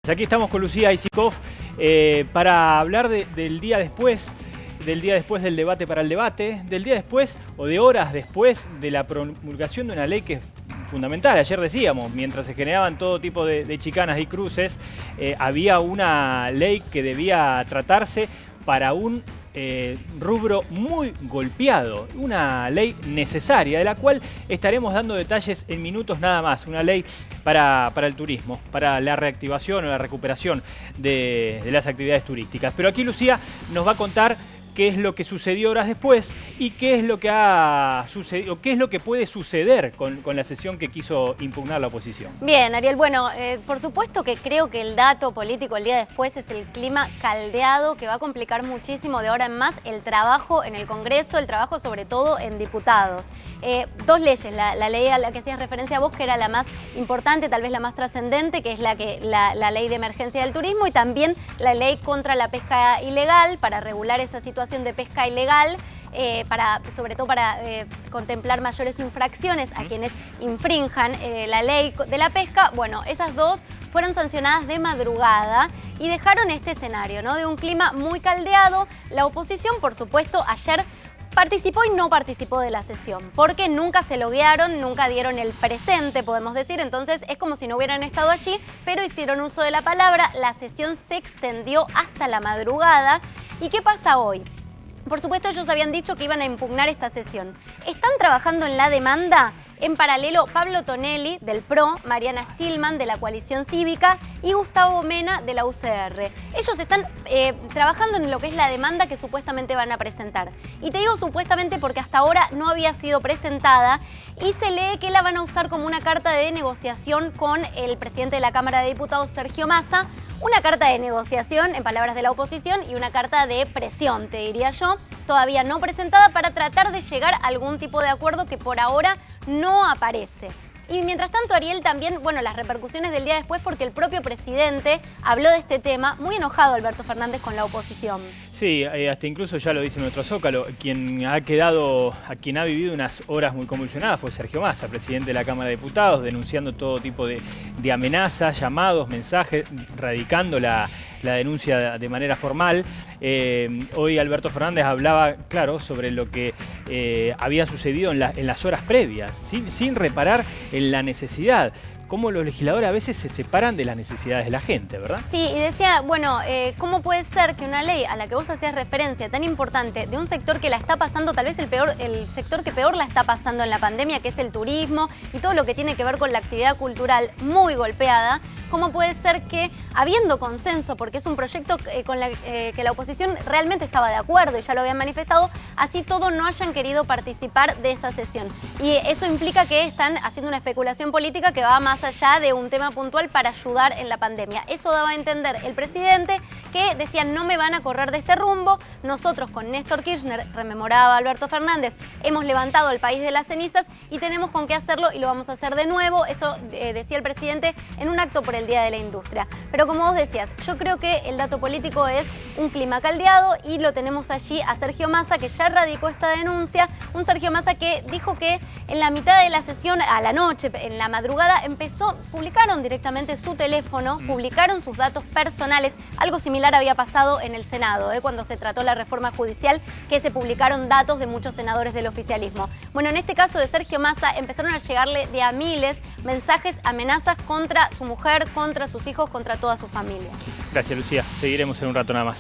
Aquí estamos con Lucía Isikoff para hablar del día después, del debate para el debate, del día después o de horas después de la promulgación de una ley que es fundamental. Ayer decíamos, mientras se generaban todo tipo de chicanas y cruces, había una ley que debía tratarse para un rubro muy golpeado, una ley necesaria, de la cual estaremos dando detalles en minutos nada más. Una ley para el turismo, para la reactivación o la recuperación de las actividades turísticas. Pero aquí Lucía nos va a contar qué es lo que sucedió horas después y qué es lo que ha sucedido, qué es lo que puede suceder con la sesión que quiso impugnar la oposición. Bien, Ariel, bueno, por supuesto que creo que el dato político el día después es el clima caldeado que va a complicar muchísimo de ahora en más el trabajo en el Congreso, el trabajo sobre todo en diputados. Dos leyes, la ley a la que hacías referencia vos, que era la más importante, tal vez la más trascendente, que es la ley de emergencia del turismo, y también la ley contra la pesca ilegal, para regular esa situación de pesca ilegal, sobre todo para contemplar mayores infracciones a quienes infrinjan la ley de la pesca. Bueno, esas dos fueron sancionadas de madrugada y dejaron este escenario, ¿no?, de un clima muy caldeado. La oposición, por supuesto, ayer participó y no participó de la sesión, porque nunca se loguearon, nunca dieron el presente, podemos decir. Entonces es como si no hubieran estado allí, pero hicieron uso de la palabra. La sesión se extendió hasta la madrugada. ¿Y qué pasa hoy? Por supuesto, ellos habían dicho que iban a impugnar esta sesión. Están trabajando en la demanda en paralelo Pablo Tonelli, del PRO, Mariana Stillman, de la Coalición Cívica, y Gustavo Mena, de la UCR. Ellos están trabajando en lo que es la demanda que supuestamente van a presentar. Y te digo supuestamente porque hasta ahora no había sido presentada y se lee que la van a usar como una carta de negociación con el presidente de la Cámara de Diputados, Sergio Massa. Una carta de negociación, en palabras de la oposición, y una carta de presión, te diría yo, todavía no presentada, para tratar de llegar a algún tipo de acuerdo que por ahora no aparece. Y mientras tanto, Ariel, también, bueno, las repercusiones del día después, porque el propio presidente habló de este tema, muy enojado Alberto Fernández con la oposición. Sí, hasta incluso ya lo dice nuestro Zócalo, quien ha vivido unas horas muy convulsionadas fue Sergio Massa, presidente de la Cámara de Diputados, denunciando todo tipo de amenazas, llamados, mensajes, radicando la denuncia de manera formal. Hoy Alberto Fernández hablaba, claro, sobre lo que había sucedido en las horas previas, sin reparar en la necesidad. Cómo los legisladores a veces se separan de las necesidades de la gente, ¿verdad? Sí, y decía, bueno, ¿cómo puede ser que una ley a la que vos hacías referencia, tan importante, de un sector que la está pasando, tal vez el sector que peor la está pasando en la pandemia, que es el turismo y todo lo que tiene que ver con la actividad cultural muy golpeada, cómo puede ser que, habiendo consenso, porque es un proyecto que la oposición realmente estaba de acuerdo y ya lo habían manifestado, así todo no hayan querido participar de esa sesión? Y eso implica que están haciendo una especulación política que va más allá de un tema puntual para ayudar en la pandemia. Eso daba a entender el presidente, que decía: no me van a correr de este rumbo. Nosotros con Néstor Kirchner, rememoraba Alberto Fernández, hemos levantado el país de las cenizas y tenemos con qué hacerlo y lo vamos a hacer de nuevo. Eso decía el presidente en un acto por el Día de la Industria. Pero como vos decías, yo creo que el dato político es un clima caldeado y lo tenemos allí a Sergio Massa, que ya radicó esta denuncia. Un Sergio Massa que dijo que en la mitad de la sesión, a la noche, en la madrugada, publicaron directamente su teléfono, publicaron sus datos personales. Algo similar había pasado en el Senado, cuando se trató la reforma judicial, que se publicaron datos de muchos senadores del oficialismo. Bueno, en este caso de Sergio Massa, empezaron a llegarle de a miles mensajes, amenazas contra su mujer, contra sus hijos, contra toda su familia. Gracias, Lucía. Seguiremos en un rato nada más.